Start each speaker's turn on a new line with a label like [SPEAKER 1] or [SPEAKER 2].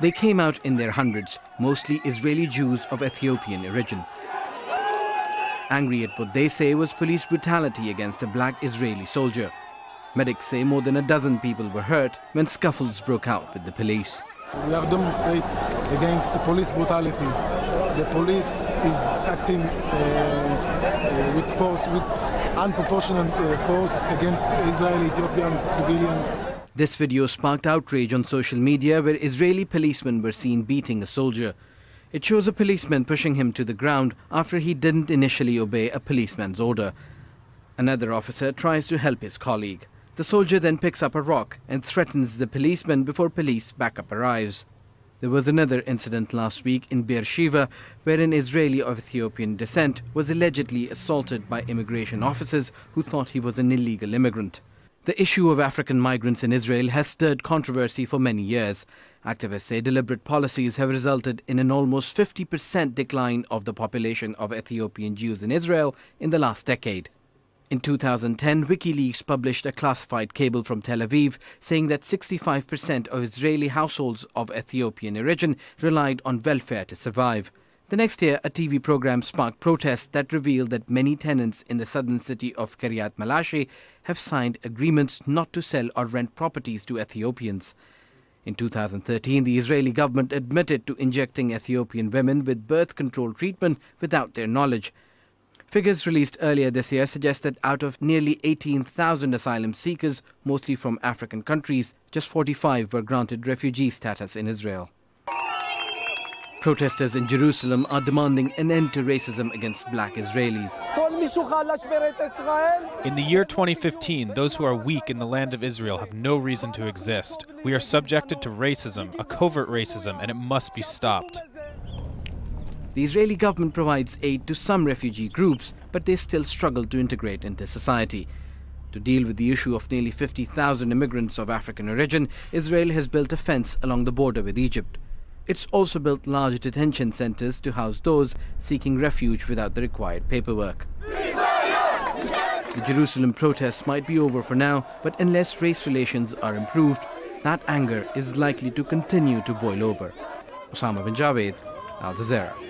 [SPEAKER 1] They came out in their hundreds, mostly Israeli Jews of Ethiopian origin. Angry at what they say was police brutality against a black Israeli soldier. Medics say more than a dozen people were hurt when scuffles broke out with the police.
[SPEAKER 2] We are demonstrating against the police brutality. The police is acting with force, with unproportionate force against Israeli Ethiopians, civilians.
[SPEAKER 1] This video sparked outrage on social media where Israeli policemen were seen beating a soldier. It shows a policeman pushing him to the ground after he didn't initially obey a policeman's order. Another officer tries to help his colleague. The soldier then picks up a rock and threatens the policeman before police backup arrives. There was another incident last week in Beersheba where an Israeli of Ethiopian descent was allegedly assaulted by immigration officers who thought he was an illegal immigrant. The issue of African migrants in Israel has stirred controversy for many years. Activists say deliberate policies have resulted in an almost 50% decline of the population of Ethiopian Jews in Israel in the last decade. In 2010, WikiLeaks published a classified cable from Tel Aviv saying that 65% of Israeli households of Ethiopian origin relied on welfare to survive. The next year, a TV program sparked protests that revealed that many tenants in the southern city of Kiryat Malachi have signed agreements not to sell or rent properties to Ethiopians. In 2013, the Israeli government admitted to injecting Ethiopian women with birth control treatment without their knowledge. Figures released earlier this year suggest that out of nearly 18,000 asylum seekers, mostly from African countries, just 45 were granted refugee status in Israel. Protesters in Jerusalem are demanding an end to racism against black Israelis.
[SPEAKER 3] In the year 2015, those who are weak in the land of Israel have no reason to exist. We are subjected to racism, a covert racism, and it must be stopped.
[SPEAKER 1] The Israeli government provides aid to some refugee groups, but they still struggle to integrate into society. To deal with the issue of nearly 50,000 immigrants of African origin, Israel has built a fence along the border with Egypt. It's also built large detention centers to house those seeking refuge without the required paperwork. The Jerusalem protests might be over for now, but unless race relations are improved, that anger is likely to continue to boil over. Osama bin Javed, Al Jazeera.